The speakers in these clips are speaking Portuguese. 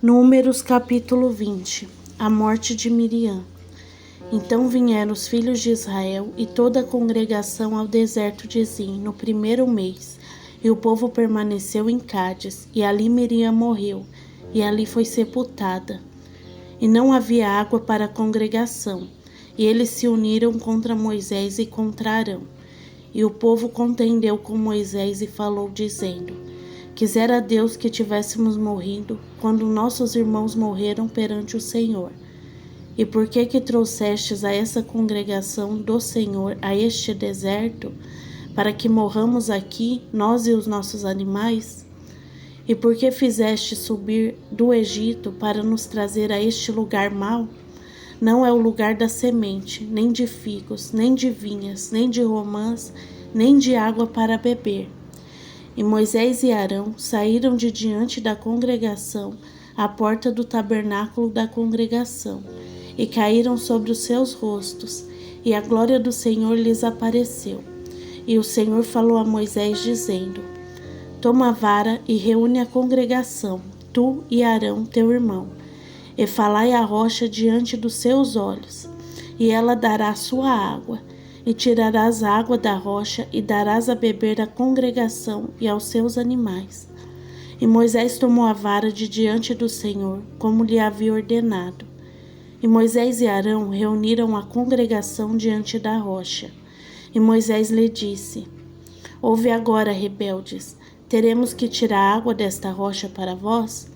Números capítulo 20. A morte de Miriam. Então vieram os filhos de Israel e toda a congregação ao deserto de Zim no primeiro mês, e o povo permaneceu em Cádiz, e ali Miriam morreu, e ali foi sepultada. E não havia água para a congregação, e eles se uniram contra Moisés e contra Arão. E o povo contendeu com Moisés e falou, dizendo: Quisera Deus que tivéssemos morrido quando nossos irmãos morreram perante o Senhor. E por que trouxestes a essa congregação do Senhor a este deserto, para que morramos aqui, nós e os nossos animais? E por que fizeste subir do Egito para nos trazer a este lugar mau? Não é o lugar da semente, nem de figos, nem de vinhas, nem de romãs, nem de água para beber. E Moisés e Arão saíram de diante da congregação à porta do tabernáculo da congregação, e caíram sobre os seus rostos, e a glória do Senhor lhes apareceu. E o Senhor falou a Moisés, dizendo: Toma a vara e reúne a congregação, tu e Arão teu irmão, e falai a rocha diante dos seus olhos, e ela dará a sua água. E tirarás a água da rocha e darás a beber à congregação e aos seus animais. E Moisés tomou a vara de diante do Senhor, como lhe havia ordenado. E Moisés e Arão reuniram a congregação diante da rocha. E Moisés lhe disse: Ouve agora, rebeldes, teremos que tirar água desta rocha para vós?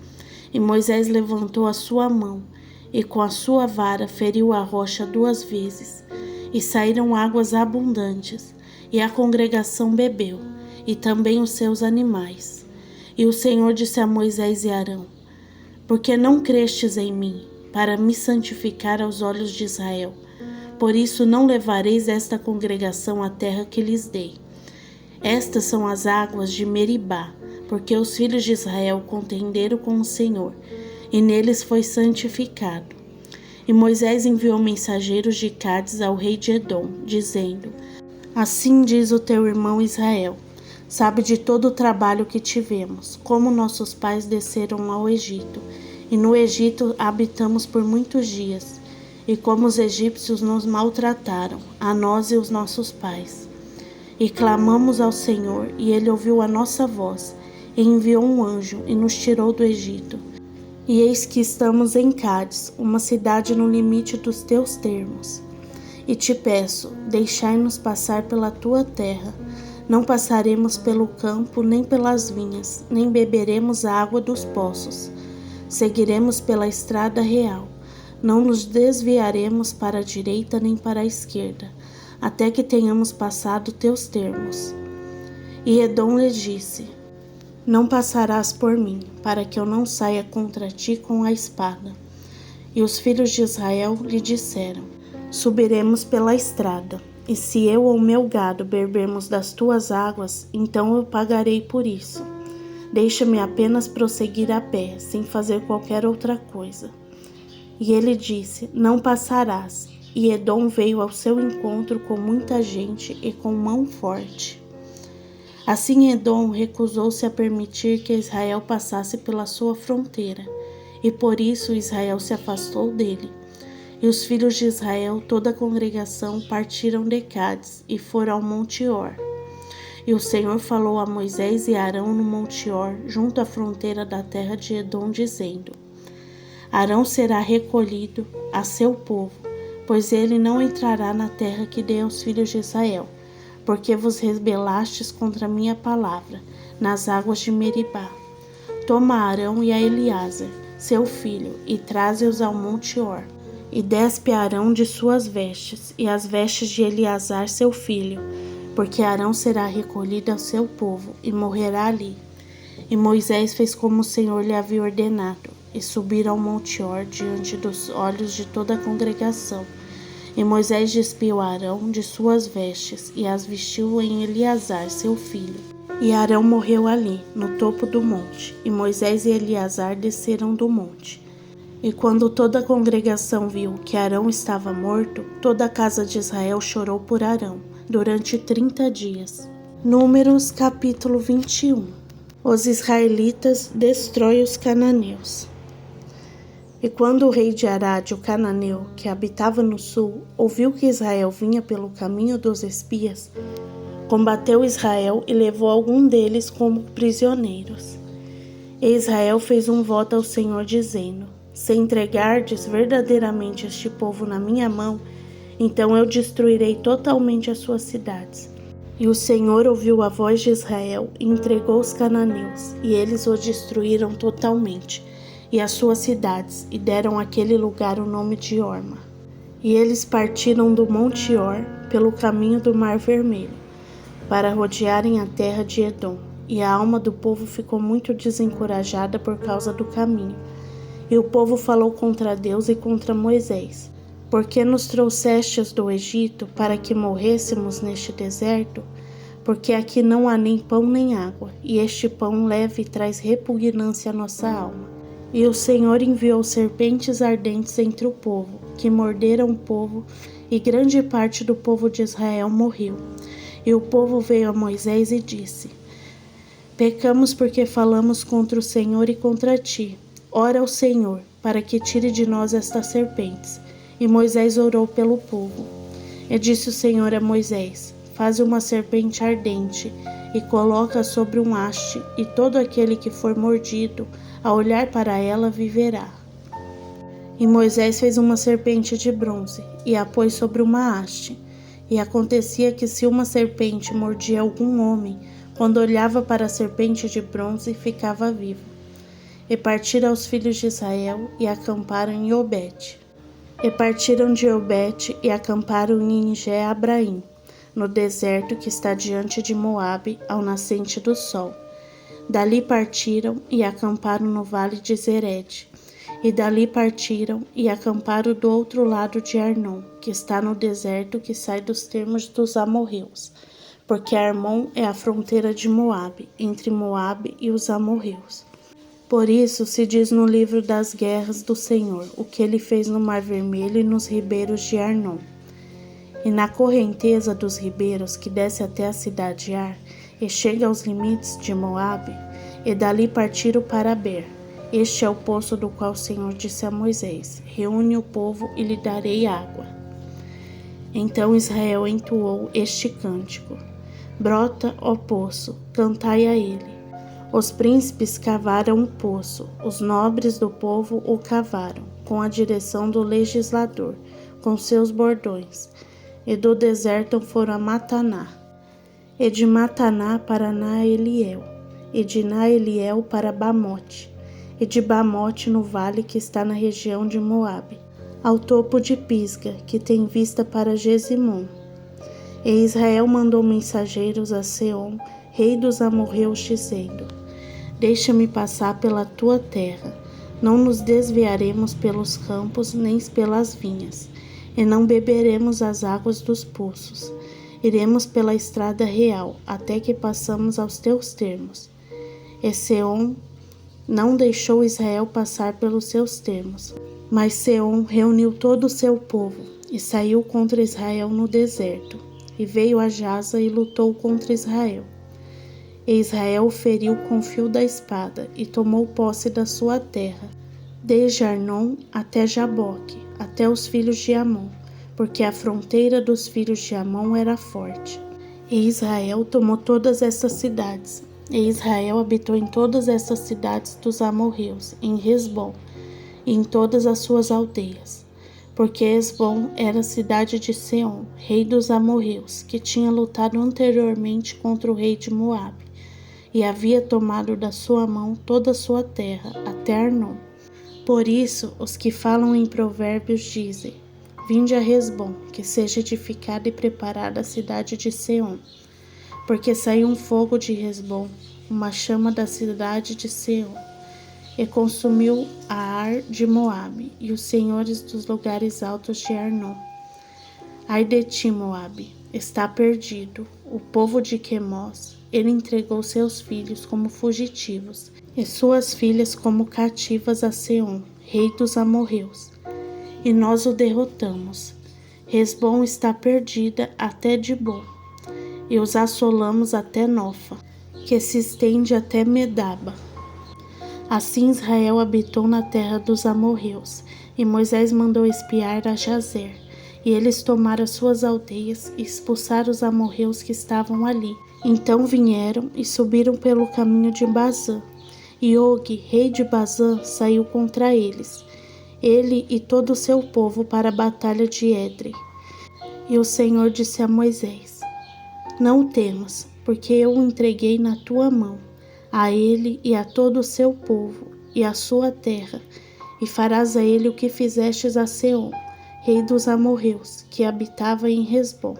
E Moisés levantou a sua mão, e com a sua vara feriu a rocha 2 vezes. E saíram águas abundantes, e a congregação bebeu, e também os seus animais. E o Senhor disse a Moisés e Arão: Porque não crestes em mim, para me santificar aos olhos de Israel? Por isso não levareis esta congregação à terra que lhes dei. Estas são as águas de Meribá, porque os filhos de Israel contenderam com o Senhor, e neles foi santificado. E Moisés enviou mensageiros de Cádiz ao rei de Edom, dizendo: Assim diz o teu irmão Israel: Sabe de todo o trabalho que tivemos, como nossos pais desceram ao Egito, e no Egito habitamos por muitos dias, e como os egípcios nos maltrataram, a nós e os nossos pais. E clamamos ao Senhor, e ele ouviu a nossa voz, e enviou um anjo, e nos tirou do Egito. E eis que estamos em Cádiz, uma cidade no limite dos teus termos. E te peço, deixai-nos passar pela tua terra. Não passaremos pelo campo, nem pelas vinhas, nem beberemos a água dos poços. Seguiremos pela estrada real. Não nos desviaremos para a direita nem para a esquerda, até que tenhamos passado teus termos. E Edom lhe disse: Não passarás por mim, para que eu não saia contra ti com a espada. E os filhos de Israel lhe disseram: Subiremos pela estrada, e se eu ou meu gado bebermos das tuas águas, então eu pagarei por isso. Deixa-me apenas prosseguir a pé, sem fazer qualquer outra coisa. E ele disse: Não passarás. E Edom veio ao seu encontro com muita gente e com mão forte. Assim Edom recusou-se a permitir que Israel passasse pela sua fronteira, e por isso Israel se afastou dele. E os filhos de Israel, toda a congregação, partiram de Cádiz e foram ao Monte Or. E o Senhor falou a Moisés e Arão no Monte Or, junto à fronteira da terra de Edom, dizendo: Arão será recolhido a seu povo, pois ele não entrará na terra que dei aos filhos de Israel, porque vos rebelastes contra a minha palavra, nas águas de Meribá. Toma Arão e a Eliázer, seu filho, e traze-os ao Monte Or. E despe Arão de suas vestes, e as vestes de Eleazar, seu filho, porque Arão será recolhido ao seu povo, e morrerá ali. E Moisés fez como o Senhor lhe havia ordenado, e subiram ao Monte Or diante dos olhos de toda a congregação. E Moisés despiu Arão de suas vestes, e as vestiu em Eleazar, seu filho. E Arão morreu ali, no topo do monte, e Moisés e Eleazar desceram do monte. E quando toda a congregação viu que Arão estava morto, toda a casa de Israel chorou por Arão, durante 30 dias. Números capítulo 21. Os israelitas destroem os cananeus. E quando o rei de Arade, o cananeu, que habitava no sul, ouviu que Israel vinha pelo caminho dos espias, combateu Israel e levou algum deles como prisioneiros. E Israel fez um voto ao Senhor, dizendo: se entregardes verdadeiramente este povo na minha mão, então eu destruirei totalmente as suas cidades. E o Senhor ouviu a voz de Israel e entregou os cananeus, e eles o destruíram totalmente, e as suas cidades, e deram àquele lugar o nome de Horma. E eles partiram do Monte Or pelo caminho do Mar Vermelho, para rodearem a terra de Edom. E a alma do povo ficou muito desencorajada por causa do caminho. E o povo falou contra Deus e contra Moisés: por que nos trouxestes do Egito para que morrêssemos neste deserto? Porque aqui não há nem pão nem água, e este pão leve traz repugnância à nossa alma. E o Senhor enviou serpentes ardentes entre o povo, que morderam o povo, e grande parte do povo de Israel morreu. E o povo veio a Moisés e disse: pecamos porque falamos contra o Senhor e contra ti. Ora ao Senhor, para que tire de nós estas serpentes. E Moisés orou pelo povo. E disse o Senhor a Moisés: faz uma serpente ardente, e coloca sobre um haste, e todo aquele que for mordido, a olhar para ela, viverá. E Moisés fez uma serpente de bronze, e a pôs sobre uma haste. E acontecia que se uma serpente mordia algum homem, quando olhava para a serpente de bronze, ficava vivo. E partiram os filhos de Israel, e acamparam em Obete. E partiram de Obete, e acamparam em Enje-Abraim, no deserto que está diante de Moabe, ao nascente do sol. Dali partiram e acamparam no vale de Zered. E dali partiram e acamparam do outro lado de Arnon, que está no deserto que sai dos termos dos amorreus, porque Armon é a fronteira de Moabe, entre Moabe e os amorreus. Por isso se diz no livro das guerras do Senhor, o que ele fez no Mar Vermelho e nos ribeiros de Arnon. E na correnteza dos ribeiros que desce até a cidade de Ar, e chega aos limites de Moabe, e dali partiram para Ber. Este é o poço do qual o Senhor disse a Moisés: reúne o povo e lhe darei água. Então Israel entoou este cântico: brota, ó poço, cantai a ele. Os príncipes cavaram o poço, os nobres do povo o cavaram, com a direção do legislador, com seus bordões. E do deserto foram a Mataná, e de Mataná para Naeliel, e de Naeliel para Bamote, e de Bamote no vale que está na região de Moabe, ao topo de Pisga, que tem vista para Gesimon. E Israel mandou mensageiros a Seom, rei dos amorreus, dizendo: deixa-me passar pela tua terra, não nos desviaremos pelos campos nem pelas vinhas, e não beberemos as águas dos poços. Iremos pela estrada real, até que passamos aos teus termos. E Seom não deixou Israel passar pelos seus termos, mas Seom reuniu todo o seu povo, e saiu contra Israel no deserto, e veio a Jaza e lutou contra Israel. E Israel o feriu com o fio da espada, e tomou posse da sua terra, desde Arnon até Jaboque, até os filhos de Amon, porque a fronteira dos filhos de Amon era forte. E Israel tomou todas essas cidades. E Israel habitou em todas essas cidades dos amorreus, em Hesbom, e em todas as suas aldeias. Porque Hesbom era a cidade de Seom, rei dos amorreus, que tinha lutado anteriormente contra o rei de Moabe, e havia tomado da sua mão toda a sua terra, até Arnon. Por isso, os que falam em provérbios dizem: vinde a Hesbom, que seja edificada e preparada a cidade de Seom. Porque saiu um fogo de Hesbom, uma chama da cidade de Seom, e consumiu a Ar de Moabe, e os senhores dos lugares altos de Arnon. Ai de ti, Moabe, está perdido. O povo de Quemós, ele entregou seus filhos como fugitivos, e suas filhas como cativas a Seom, rei dos amorreus. E nós o derrotamos. Hesbom está perdida até Dibom, e os assolamos até Nofa, que se estende até Medaba. Assim Israel habitou na terra dos amorreus, e Moisés mandou espiar a Jazer. E eles tomaram suas aldeias e expulsaram os amorreus que estavam ali. Então vieram e subiram pelo caminho de Bazã. E Og, rei de Bazã, saiu contra eles, ele e todo o seu povo, para a batalha de Edrei. E o Senhor disse a Moisés: Não temas, porque eu o entreguei na tua mão, a ele e a todo o seu povo e a sua terra, e farás a ele o que fizestes a Seom, rei dos amorreus, que habitava em Hesbom.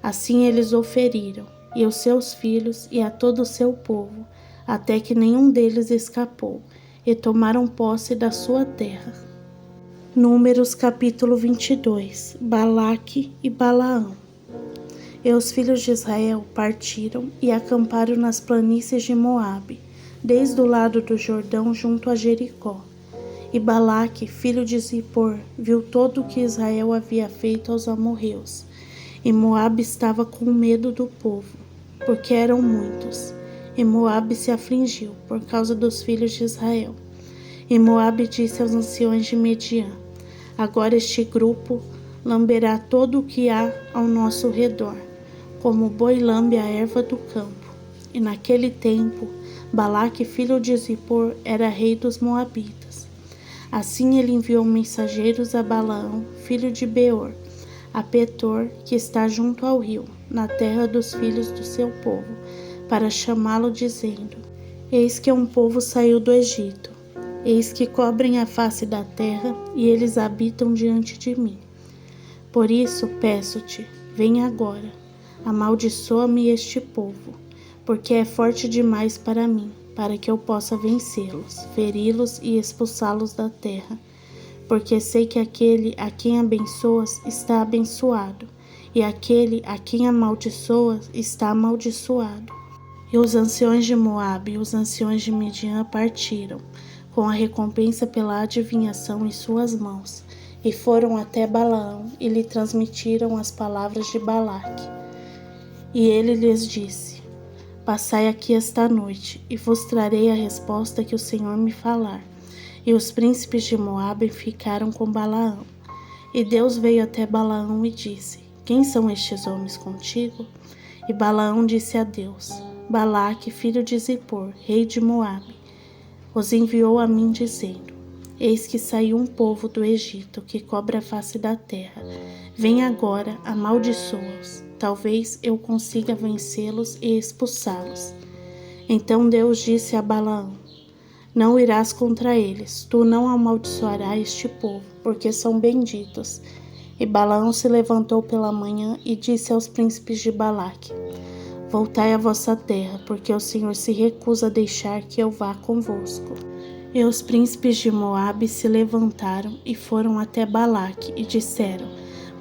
Assim eles o feriram, e os seus filhos e a todo o seu povo, até que nenhum deles escapou, e tomaram posse da sua terra. Números capítulo 22. Balaque e Balaão. E os filhos de Israel partiram e acamparam nas planícies de Moabe, desde o lado do Jordão junto a Jericó. E Balaque, filho de Zippor, viu todo o que Israel havia feito aos amorreus. E Moabe estava com medo do povo, porque eram muitos. E Moabe se afligiu por causa dos filhos de Israel. E Moabe disse aos anciões de Midian: Agora este grupo lamberá todo o que há ao nosso redor, como o boi lambe a erva do campo. E naquele tempo, Balaque, filho de Zippor, era rei dos Moabitas. Assim ele enviou mensageiros a Balaão, filho de Beor, a Petor, que está junto ao rio, na terra dos filhos do seu povo, para chamá-lo, dizendo: Eis que um povo saiu do Egito, eis que cobrem a face da terra, e eles habitam diante de mim. Por isso peço-te, vem agora, amaldiçoa-me este povo, porque é forte demais para mim, para que eu possa vencê-los, feri-los e expulsá-los da terra. Porque sei que aquele a quem abençoas está abençoado, e aquele a quem amaldiçoas está amaldiçoado. E os anciões de Moabe e os anciões de Midian partiram, com a recompensa pela adivinhação em suas mãos, e foram até Balaão e lhe transmitiram as palavras de Balaque. E ele lhes disse: Passai aqui esta noite, e vos trarei a resposta que o Senhor me falar. E os príncipes de Moabe ficaram com Balaão. E Deus veio até Balaão e disse: Quem são estes homens contigo? E Balaão disse a Deus: Balaque, filho de Zippor, rei de Moabe, os enviou a mim, dizendo: Eis que saiu um povo do Egito que cobre a face da terra. Vem agora, amaldiçoa-os. Talvez eu consiga vencê-los e expulsá-los. Então Deus disse a Balaão: Não irás contra eles, tu não amaldiçoarás este povo, porque são benditos. E Balaão se levantou pela manhã e disse aos príncipes de Balaque: Voltai à vossa terra, porque o Senhor se recusa a deixar que eu vá convosco. E os príncipes de Moabe se levantaram e foram até Balaque e disseram: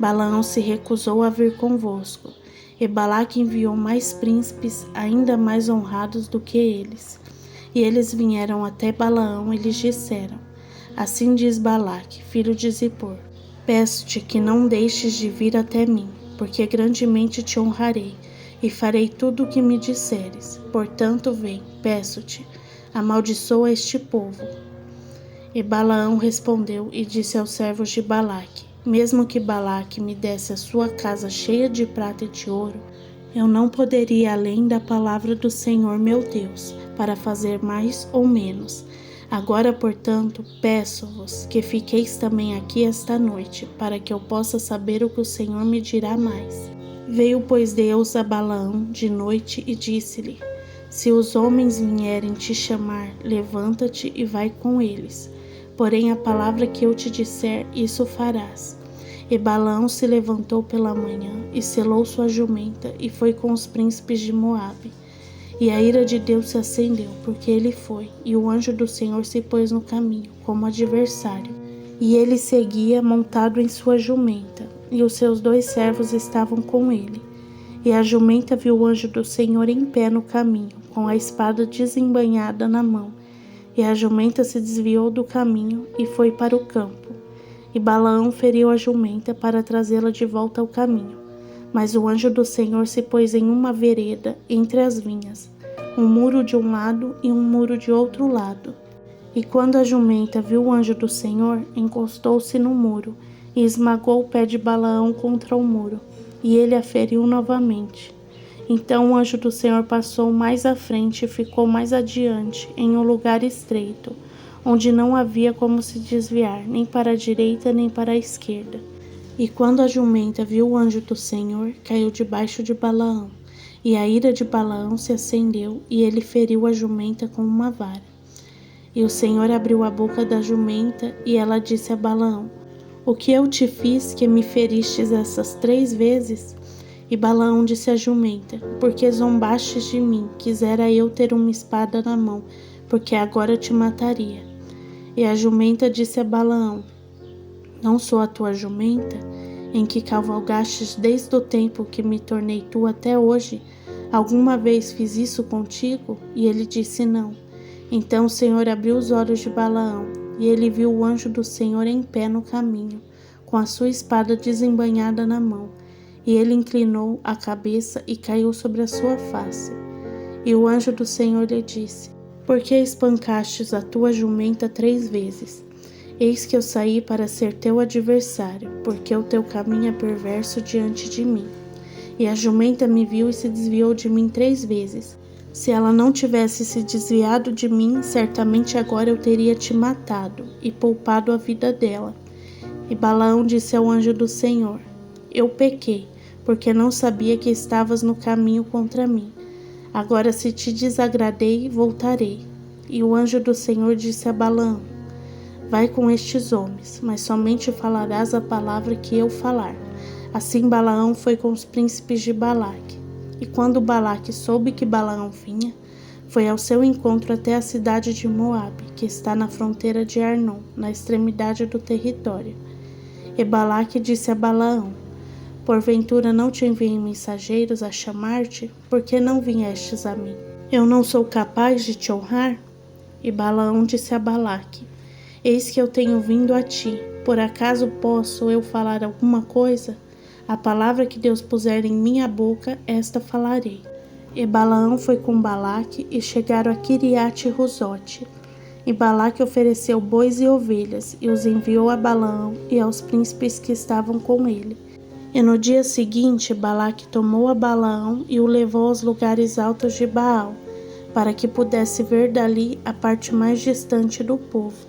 Balaão se recusou a vir convosco. E Balaque enviou mais príncipes, ainda mais honrados do que eles. E eles vieram até Balaão e lhes disseram: Assim diz Balaque, filho de Zippor: Peço-te que não deixes de vir até mim, porque grandemente te honrarei, e farei tudo o que me disseres. Portanto, vem, peço-te, amaldiçoa este povo. E Balaão respondeu e disse aos servos de Balaque: Mesmo que Balaque me desse a sua casa cheia de prata e de ouro, eu não poderia ir além da palavra do Senhor meu Deus, para fazer mais ou menos. Agora, portanto, peço-vos que fiqueis também aqui esta noite, para que eu possa saber o que o Senhor me dirá mais. Veio, pois, Deus a Balaão de noite e disse-lhe: Se os homens vierem te chamar, levanta-te e vai com eles. Porém, a palavra que eu te disser, isso farás. E Balaão se levantou pela manhã e selou sua jumenta e foi com os príncipes de Moabe. E a ira de Deus se acendeu, porque ele foi, e o anjo do Senhor se pôs no caminho, como adversário. E ele seguia montado em sua jumenta, e os seus 2 servos estavam com ele. E a jumenta viu o anjo do Senhor em pé no caminho, com a espada desembainhada na mão. E a jumenta se desviou do caminho e foi para o campo. E Balaão feriu a jumenta para trazê-la de volta ao caminho. Mas o anjo do Senhor se pôs em uma vereda entre as vinhas, um muro de um lado e um muro de outro lado. E quando a jumenta viu o anjo do Senhor, encostou-se no muro e esmagou o pé de Balaão contra o muro, e ele a feriu novamente. Então o anjo do Senhor passou mais à frente e ficou mais adiante, em um lugar estreito, onde não havia como se desviar, nem para a direita nem para a esquerda. E quando a jumenta viu o anjo do Senhor, caiu debaixo de Balaão, e a ira de Balaão se acendeu, e ele feriu a jumenta com uma vara. E o Senhor abriu a boca da jumenta, e ela disse a Balaão: O que eu te fiz, que me feristes essas 3 vezes? E Balaão disse à jumenta: Porque zombastes de mim, quisera eu ter uma espada na mão, porque agora te mataria. E a jumenta disse a Balaão: Não sou a tua jumenta, em que cavalgastes desde o tempo que me tornei tua até hoje? Alguma vez fiz isso contigo? E ele disse: Não. Então o Senhor abriu os olhos de Balaão, e ele viu o anjo do Senhor em pé no caminho, com a sua espada desembainhada na mão. E ele inclinou a cabeça e caiu sobre a sua face. E o anjo do Senhor lhe disse: Por que espancastes a tua jumenta 3 vezes? Eis que eu saí para ser teu adversário, porque o teu caminho é perverso diante de mim. E a jumenta me viu e se desviou de mim 3 vezes. Se ela não tivesse se desviado de mim, certamente agora eu teria te matado e poupado a vida dela. E Balaão disse ao anjo do Senhor: Eu pequei, porque não sabia que estavas no caminho contra mim. Agora, se te desagradei, voltarei. E o anjo do Senhor disse a Balaão: Vai com estes homens, mas somente falarás a palavra que eu falar. Assim Balaão foi com os príncipes de Balaque. E quando Balaque soube que Balaão vinha, foi ao seu encontro até a cidade de Moabe, que está na fronteira de Arnon, na extremidade do território. E Balaque disse a Balaão: Porventura não te enviei mensageiros a chamar-te? Por que não viestes a mim? Eu não sou capaz de te honrar? E Balaão disse a Balaque: Eis que eu tenho vindo a ti. Por acaso posso eu falar alguma coisa? A palavra que Deus puser em minha boca, esta falarei. E Balaão foi com Balaque e chegaram a Quiriate-Rozote. E Balaque ofereceu bois e ovelhas, e os enviou a Balaão e aos príncipes que estavam com ele. E no dia seguinte, Balaque tomou a Balaão e o levou aos lugares altos de Baal, para que pudesse ver dali a parte mais distante do povo.